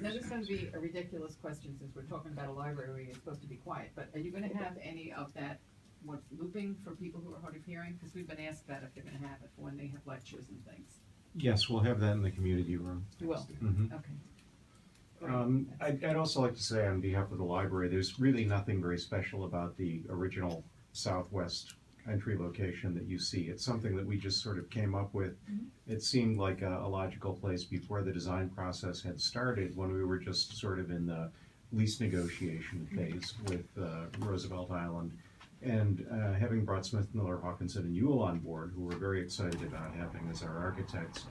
Now, this is going to be a ridiculous question since we're talking about a library where you're supposed to be quiet, but are you going to have any of that, what's looping for people who are hard of hearing? Because we've been asked that if they're going to have it for when they have lectures and things. Yes, we'll have that in the community room. You will? Mhm. Okay. Great. I'd also like to say on behalf of the library, there's really nothing very special about the original southwest entry location that you see. It's something that we just sort of came up with. It seemed like a logical place before the design process had started, when we were just sort of in the lease negotiation phase with Roosevelt Island. And having brought Smith, Miller, Hawkinson, and Ewell on board, who we're very excited about having as our architects,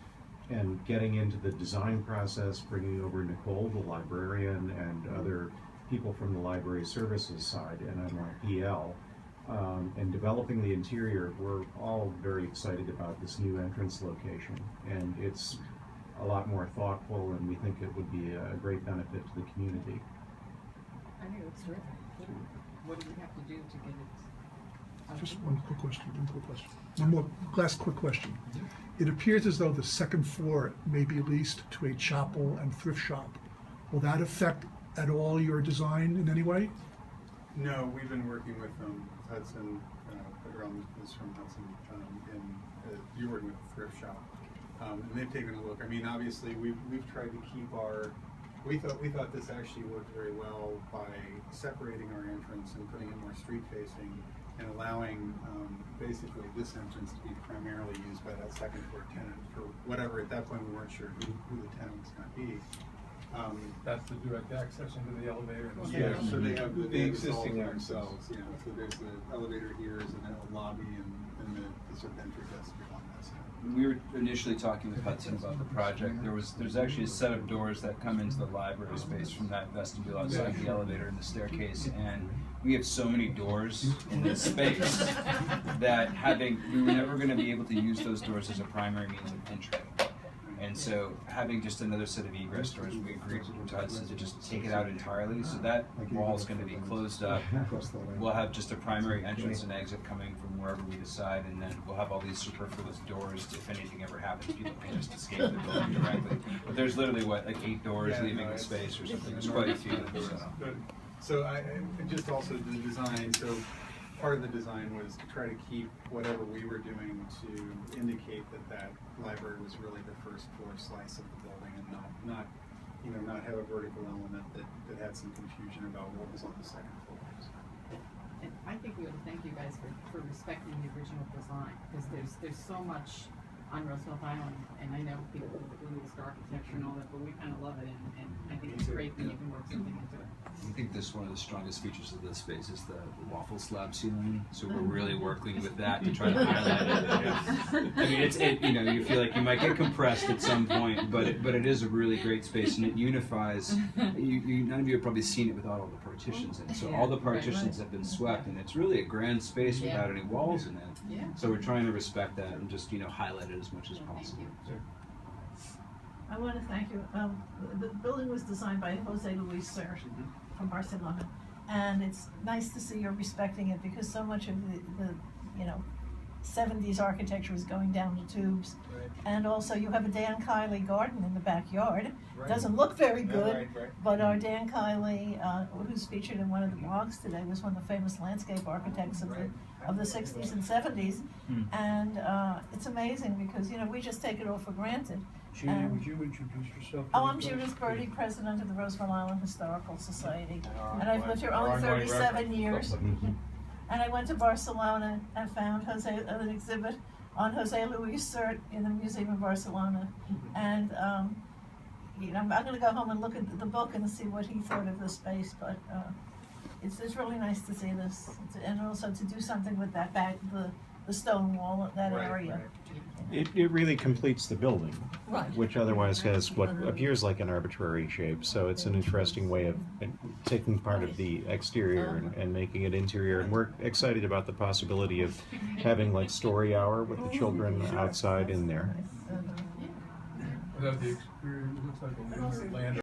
and getting into the design process, bringing over Nicole, the librarian, and other people from the library services side and NYPL, and developing the interior, we're all very excited about this new entrance location. And it's a lot more thoughtful, and we think it would be a great benefit to the community. I think it's terrific. What do we have to do to get it? Just one quick question. One more last quick question. It appears as though the second floor may be leased to a chapel and thrift shop. Will that affect at all your design in any way? No, we've been working with Hudson, is from Hudson, and you're working with a thrift shop, and they've taken a look. I mean, obviously, we've tried to keep our. We thought this actually worked very well by separating our entrance and putting it more street facing, and allowing basically this entrance to be primarily used by that second floor tenant for whatever. At that point, we weren't sure who the tenant was going to be. That's the direct access into the elevator. And the Yeah, stairs. so they have the existing themselves. Yeah, so there's the elevator here, and then a lobby, and the sort of entry vestibule on that side. When we were initially talking with Hudson about the project, there's actually a set of doors that come into the library space from that vestibule outside the elevator and the staircase, and we have so many doors in this space that we were never going to be able to use those doors as a primary means of entry. And so having just another set of egress doors, we agreed with Hudson to just take it out entirely. So that wall is going to be closed up. We'll have just a primary entrance and exit coming from wherever we decide, and then we'll have all these superfluous doors. If anything ever happens, people can just escape the building directly. But there's literally, like 8 doors leaving the space or something. There's quite a few. So I just also the design. So part of the design was to try to keep whatever we were doing to indicate that library was really the first floor slice of the building, and not have a vertical element that had some confusion about what was on the second floor. And I think we ought to thank you guys for respecting the original design, because there's so much on Roosevelt Island, and I know people with the bluest architecture and all that, but we kind of love it, and I think it's great when you can work something into it. I think this one of the strongest features of this space is the waffle slab ceiling. So we're really working with that to try to highlight it. I mean, you feel like you might get compressed at some point, but it is a really great space, and it unifies. None of you have probably seen it without all the partitions in it. So all the partitions have been swept, and it's really a grand space without any walls in it. Yeah. So we're trying to respect that and just highlight it as much as possible. I want to thank you. The building was designed by Jose Luis Sert from Barcelona, and it's nice to see you're respecting it, because so much of the 70s architecture is going down the tubes. Right. And also you have a Dan Kiley garden in the backyard. Right. Doesn't look very good, Right. but our Dan Kiley, who's featured in one of the blogs today, was one of the famous landscape architects of the 60s and 70s. And it's amazing because, we just take it all for granted. Gina, would you introduce yourself? I'm Judith Birdie, president of the Roosevelt Island Historical Society. And I've lived here Our only ongoing 37 reference. years. And I went to Barcelona and found an exhibit on Jose Luis Sert in the Museum of Barcelona. And I'm going to go home and look at the book and see what he thought of the space. But it's really nice to see this, and also to do something with that the stone wall, that area. It really completes the building, Right. which otherwise has what appears like an arbitrary shape. So it's an interesting way of taking part of the exterior and making it interior. And we're excited about the possibility of having like story hour with the children outside in there. Without the experience, it looks like a land.